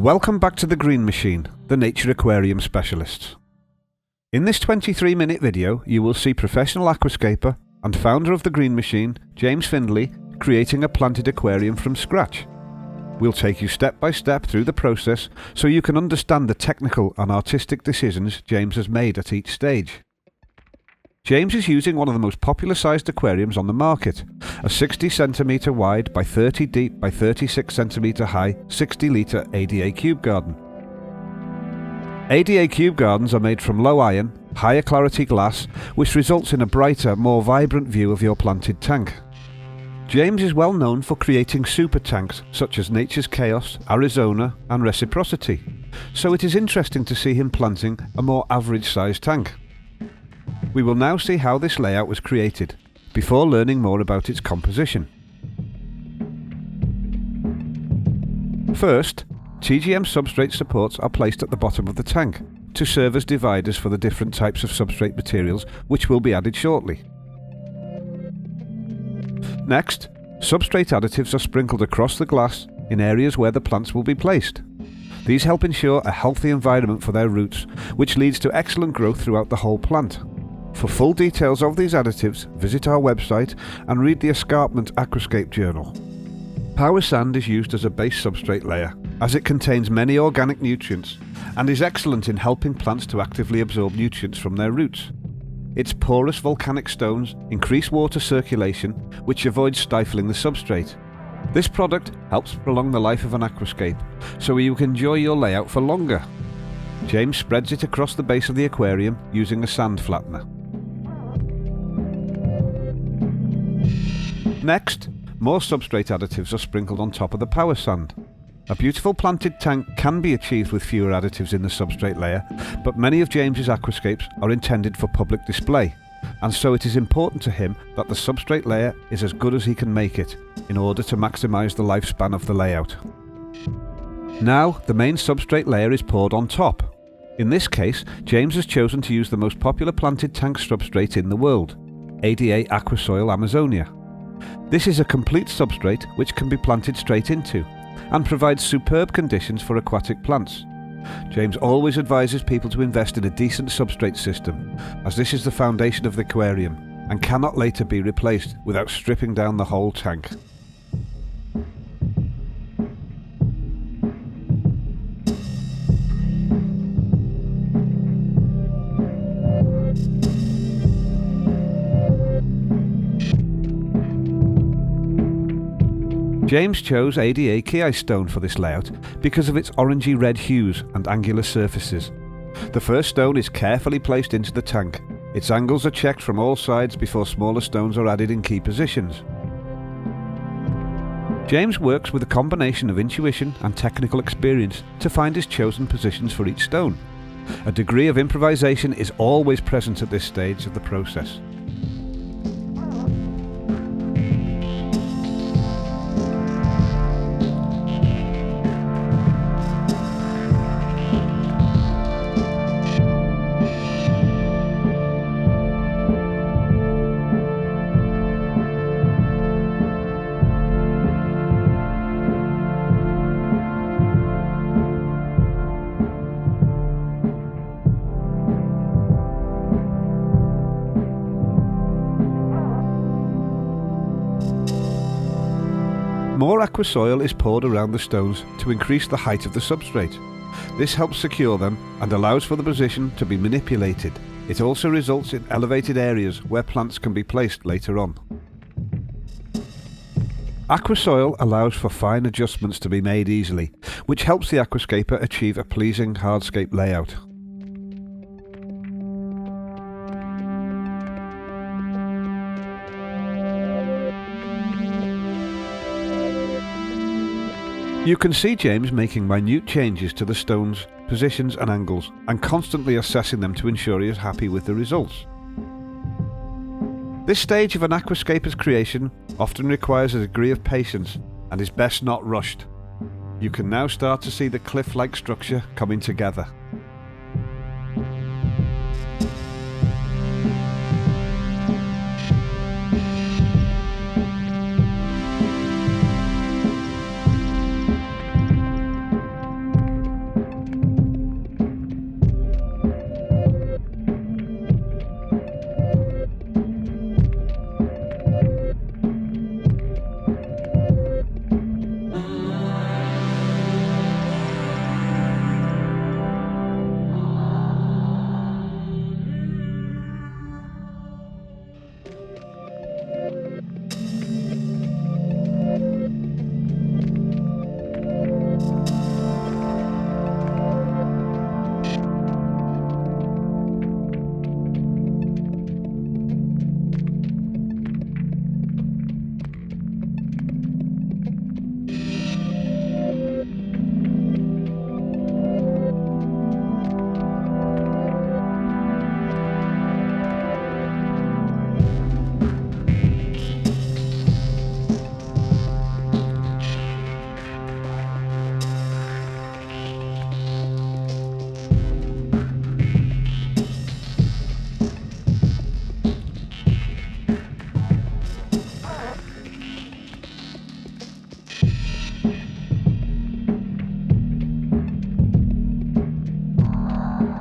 Welcome back to the Green Machine, the Nature Aquarium Specialists. In this 23-minute video, you will see professional aquascaper and founder of the Green Machine, James Findley, creating a planted aquarium from scratch. We'll take you step by step through the process so you can understand the technical and artistic decisions James has made at each stage. James is using one of the most popular sized aquariums on the market, a 60 cm wide by 30 deep by 36 cm high 60 litre ADA cube garden. ADA cube gardens are made from low iron, higher clarity glass, which results in a brighter, more vibrant view of your planted tank. James is well known for creating Supertanks such as Nature's Chaos, Arizona and Reciprocity, so it is interesting to see him planting a more average sized tank. We will now see how this layout was created, before learning more about its composition. First, TGM substrate supports are placed at the bottom of the tank, to serve as dividers for the different types of substrate materials which will be added shortly. Next, substrate additives are sprinkled across the glass in areas where the plants will be placed. These help ensure a healthy environment for their roots, which leads to excellent growth throughout the whole plant. For full details of these additives, visit our website and read the Escarpment Aquascape journal. Power sand is used as a base substrate layer, as it contains many organic nutrients and is excellent in helping plants to actively absorb nutrients from their roots. Its porous volcanic stones increase water circulation, which avoids stifling the substrate. This product helps prolong the life of an aquascape, so you can enjoy your layout for longer. James spreads it across the base of the aquarium using a sand flattener. Next, more substrate additives are sprinkled on top of the power sand. A beautiful planted tank can be achieved with fewer additives in the substrate layer, but many of James's aquascapes are intended for public display, and so it is important to him that the substrate layer is as good as he can make it, in order to maximise the lifespan of the layout. Now, the main substrate layer is poured on top. In this case, James has chosen to use the most popular planted tank substrate in the world, ADA Aquasoil Amazonia. This is a complete substrate which can be planted straight into, and provides superb conditions for aquatic plants. James always advises people to invest in a decent substrate system, as this is the foundation of the aquarium, and cannot later be replaced without stripping down the whole tank. James chose ADA key ice stone for this layout because of its orangey red hues and angular surfaces. The first stone is carefully placed into the tank. Its angles are checked from all sides before smaller stones are added in key positions. James works with a combination of intuition and technical experience to find his chosen positions for each stone. A degree of improvisation is always present at this stage of the process. More aquasoil is poured around the stones to increase the height of the substrate. This helps secure them and allows for the position to be manipulated. It also results in elevated areas where plants can be placed later on. Aquasoil allows for fine adjustments to be made easily, which helps the aquascaper achieve a pleasing hardscape layout. You can see James making minute changes to the stones, positions and angles, and constantly assessing them to ensure he is happy with the results. This stage of an aquascaper's creation often requires a degree of patience and is best not rushed. You can now start to see the cliff-like structure coming together.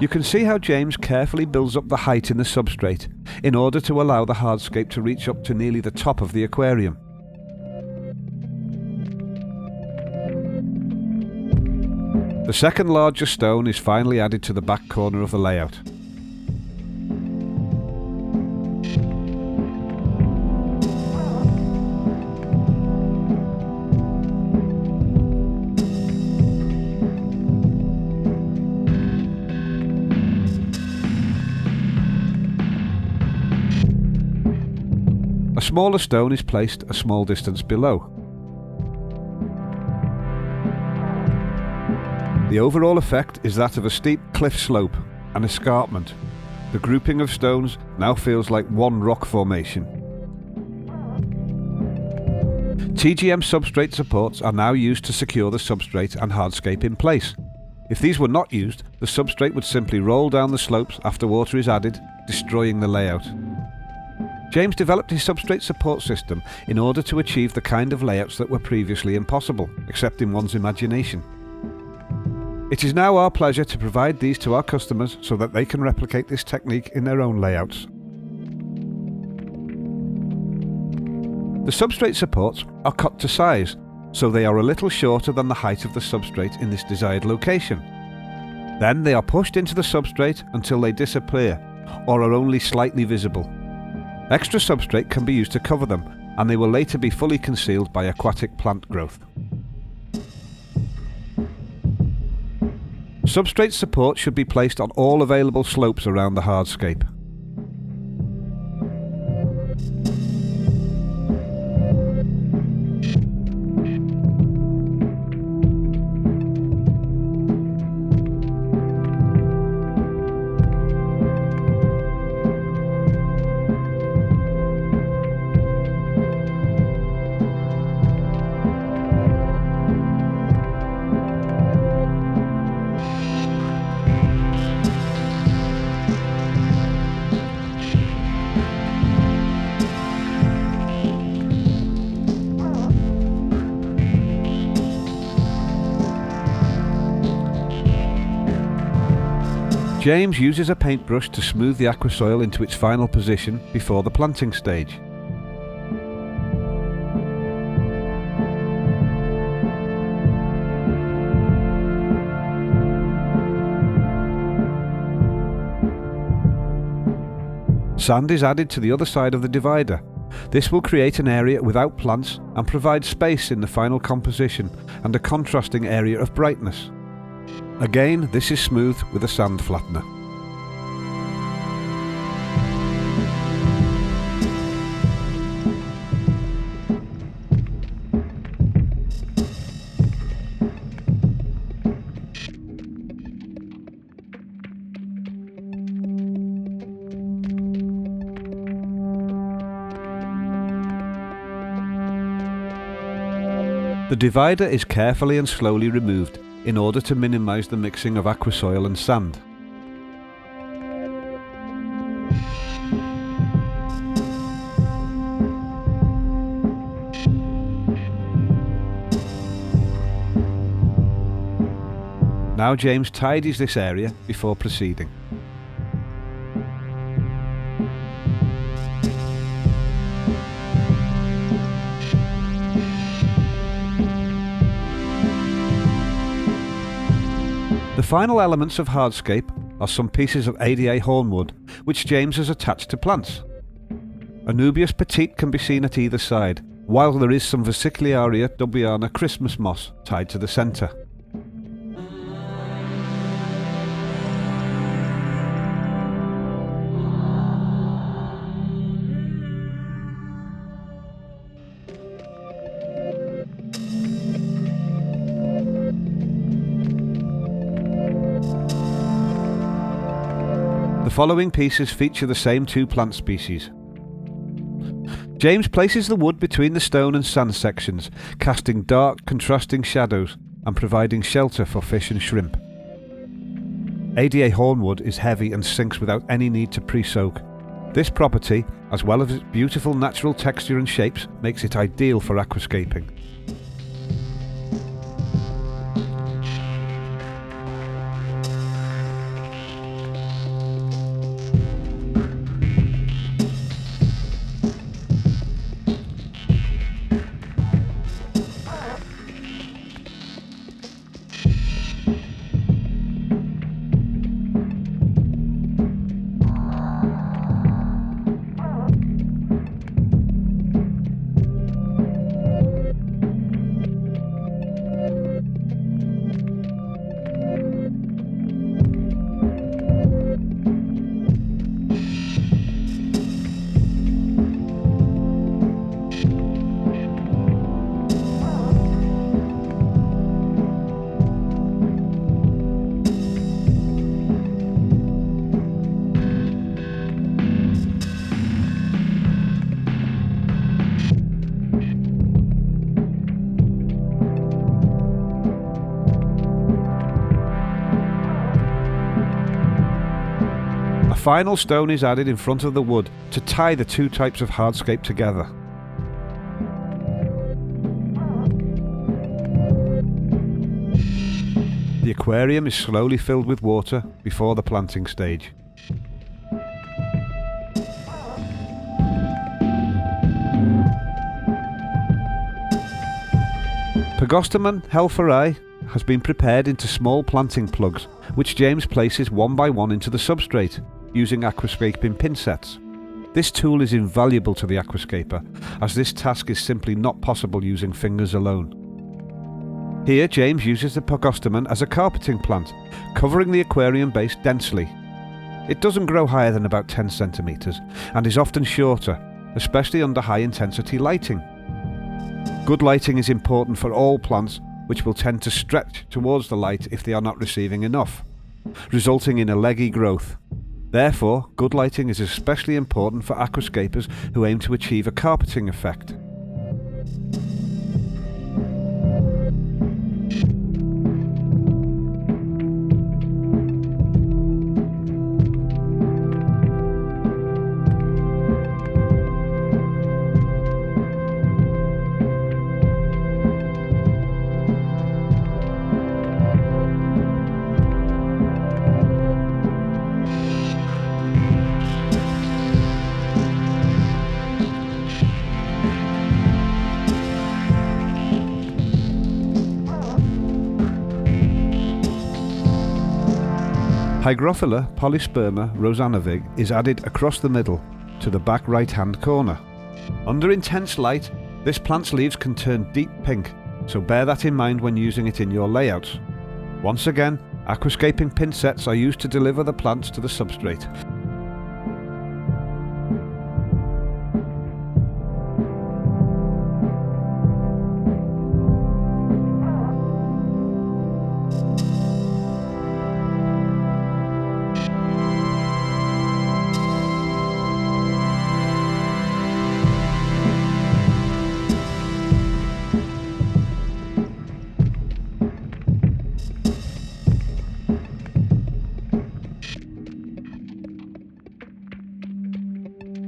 You can see how James carefully builds up the height in the substrate in order to allow the hardscape to reach up to nearly the top of the aquarium. The second larger stone is finally added to the back corner of the layout. A smaller stone is placed a small distance below. The overall effect is that of a steep cliff slope, an escarpment. The grouping of stones now feels like one rock formation. TGM substrate supports are now used to secure the substrate and hardscape in place. If these were not used, the substrate would simply roll down the slopes after water is added, destroying the layout. James developed his substrate support system in order to achieve the kind of layouts that were previously impossible, except in one's imagination. It is now our pleasure to provide these to our customers so that they can replicate this technique in their own layouts. The substrate supports are cut to size, so they are a little shorter than the height of the substrate in this desired location. Then they are pushed into the substrate until they disappear, or are only slightly visible. Extra substrate can be used to cover them, and they will later be fully concealed by aquatic plant growth. Substrate support should be placed on all available slopes around the hardscape. James uses a paintbrush to smooth the aqua soil into its final position before the planting stage. Sand is added to the other side of the divider. This will create an area without plants and provide space in the final composition and a contrasting area of brightness. Again, this is smoothed with a sand flattener. The divider is carefully and slowly removed in order to minimize the mixing of aqua soil and sand. Now James tidies this area before proceeding. The final elements of hardscape are some pieces of ADA hornwood, which James has attached to plants. Anubias petite can be seen at either side, while there is some Versicularia dubiana Christmas moss tied to the centre. The following pieces feature the same two plant species. James places the wood between the stone and sand sections, casting dark, contrasting shadows and providing shelter for fish and shrimp. ADA hornwood is heavy and sinks without any need to pre-soak. This property, as well as its beautiful natural texture and shapes, makes it ideal for aquascaping. final stone is added in front of the wood to tie the two types of hardscape together. The aquarium is slowly filled with water before the planting stage. Pagostemon helferi has been prepared into small planting plugs, which James places one by one into the substrate, using aquascaping pin sets. This tool is invaluable to the aquascaper, as this task is simply not possible using fingers alone. Here James uses the Pagostemon as a carpeting plant, covering the aquarium base densely. It doesn't grow higher than about 10 centimeters and is often shorter, especially under high intensity lighting. Good lighting is important for all plants, which will tend to stretch towards the light if they are not receiving enough, resulting in a leggy growth. Therefore, good lighting is especially important for aquascapers who aim to achieve a carpeting effect. Hygrophila polysperma rosanavig is added across the middle to the back right hand corner. Under intense light, this plant's leaves can turn deep pink, so bear that in mind when using it in your layouts. Once again, aquascaping pin sets are used to deliver the plants to the substrate.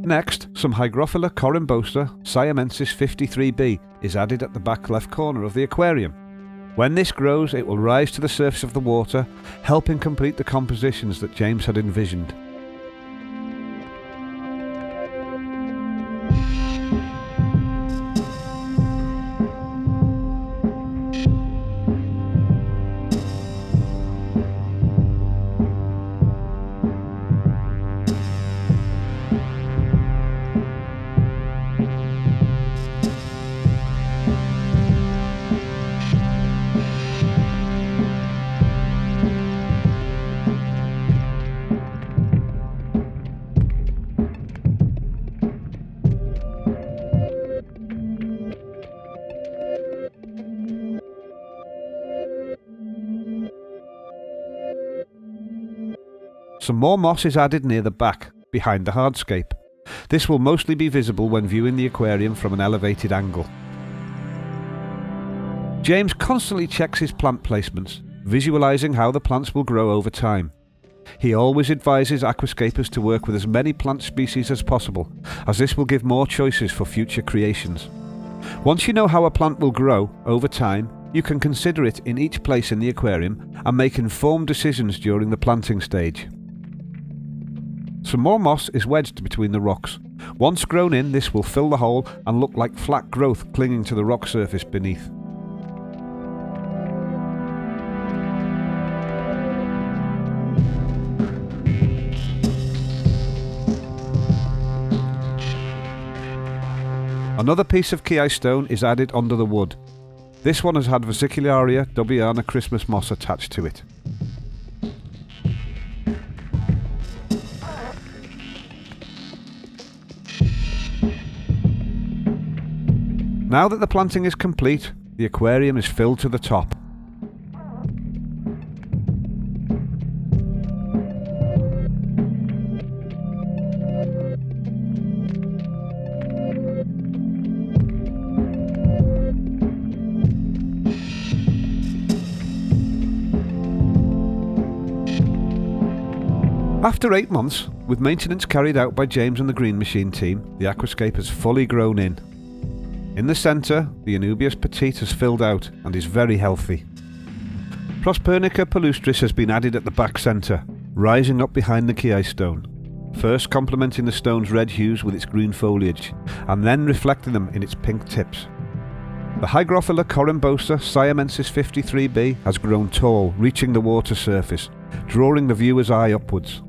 Next, some Hygrophila corymbosa siamensis 53b is added at the back left corner of the aquarium. When this grows, it will rise to the surface of the water, helping complete the compositions that James had envisioned. Some more moss is added near the back, behind the hardscape. This will mostly be visible when viewing the aquarium from an elevated angle. James constantly checks his plant placements, visualising how the plants will grow over time. He always advises aquascapers to work with as many plant species as possible, as this will give more choices for future creations. Once you know how a plant will grow over time, you can consider it in each place in the aquarium and make informed decisions during the planting stage. Some more moss is wedged between the rocks. Once grown in, this will fill the hole and look like flat growth clinging to the rock surface beneath. Another piece of Ki stone is added under the wood. This one has had Vesicularia Dobiana Christmas moss attached to it. Now that the planting is complete, the aquarium is filled to the top. After 8 months, with maintenance carried out by James and the Green Machine team, the aquascape has fully grown in. In the centre, the Anubias petite has filled out and is very healthy. Prospernica palustris has been added at the back centre, rising up behind the Chiayi stone, first complementing the stone's red hues with its green foliage, and then reflecting them in its pink tips. The Hygrophila corymbosa siamensis 53b has grown tall, reaching the water surface, drawing the viewer's eye upwards.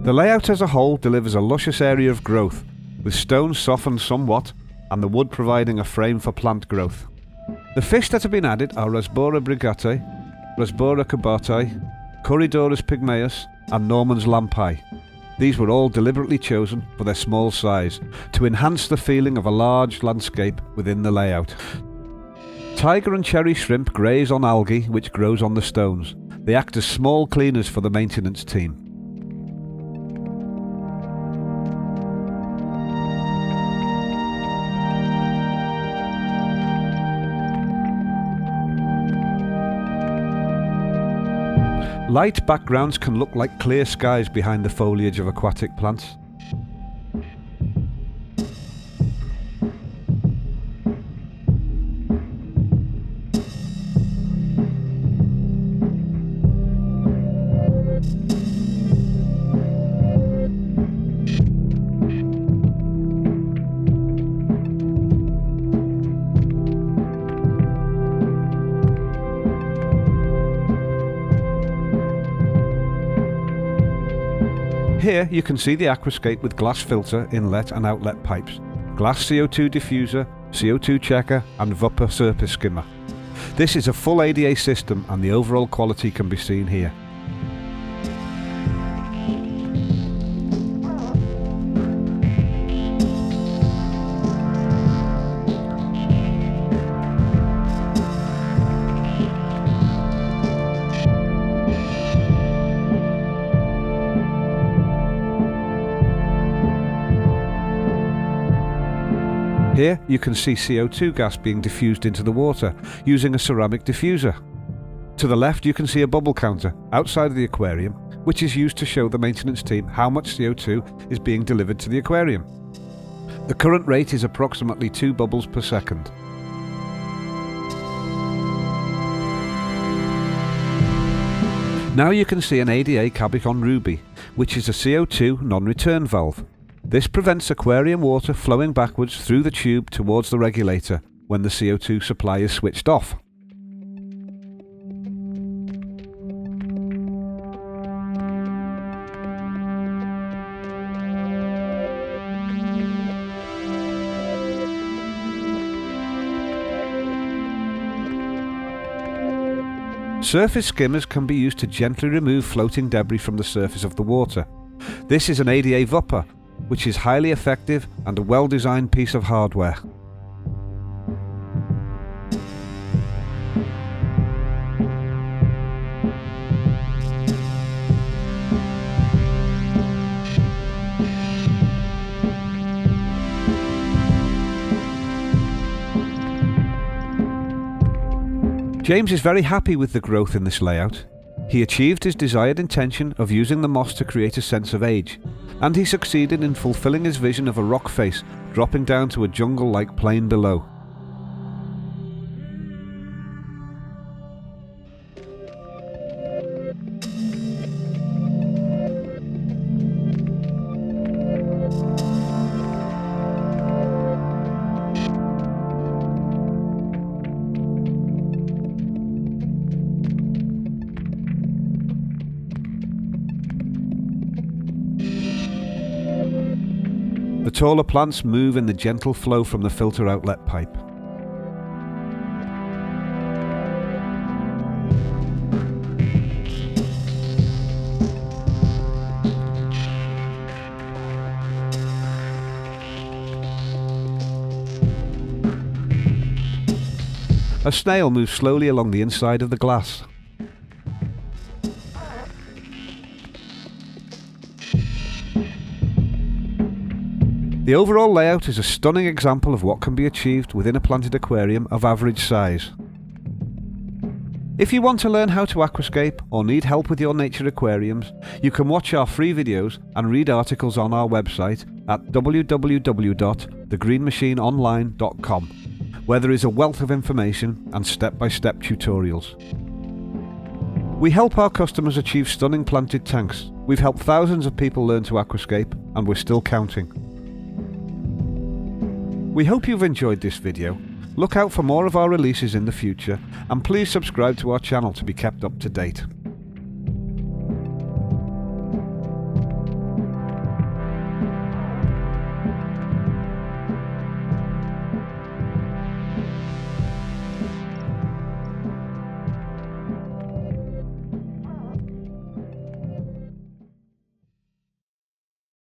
The layout as a whole delivers a luscious area of growth, with stones softened somewhat and the wood providing a frame for plant growth. The fish that have been added are Rasbora brigate, Rasbora cubate, Corydorus pygmaeus and Norman's lampai. These were all deliberately chosen for their small size, to enhance the feeling of a large landscape within the layout. Tiger and cherry shrimp graze on algae which grows on the stones. They act as small cleaners for the maintenance team. Light backgrounds can look like clear skies behind the foliage of aquatic plants. Here you can see the aquascape with glass filter, inlet and outlet pipes, glass CO2 diffuser, CO2 checker and Vupper surface skimmer. This is a full ADA system and the overall quality can be seen here. Here you can see CO2 gas being diffused into the water using a ceramic diffuser. To the left you can see a bubble counter outside of the aquarium, which is used to show the maintenance team how much CO2 is being delivered to the aquarium. The current rate is approximately 2 bubbles per second. Now you can see an ADA Cabicon Ruby, which is a CO2 non-return valve. This prevents aquarium water flowing backwards through the tube towards the regulator when the CO2 supply is switched off. Surface skimmers can be used to gently remove floating debris from the surface of the water. This is an ADA Vupper, which is highly effective and a well-designed piece of hardware. James is very happy with the growth in this layout. He achieved his desired intention of using the moss to create a sense of age, and he succeeded in fulfilling his vision of a rock face dropping down to a jungle-like plain below. The taller plants move in the gentle flow from the filter outlet pipe. A snail moves slowly along the inside of the glass. The overall layout is a stunning example of what can be achieved within a planted aquarium of average size. If you want to learn how to aquascape or need help with your nature aquariums, you can watch our free videos and read articles on our website at www.thegreenmachineonline.com, where there is a wealth of information and step-by-step tutorials. We help our customers achieve stunning planted tanks. We've helped thousands of people learn to aquascape, and we're still counting. We hope you've enjoyed this video. Look out for more of our releases in the future, and please subscribe to our channel to be kept up to date.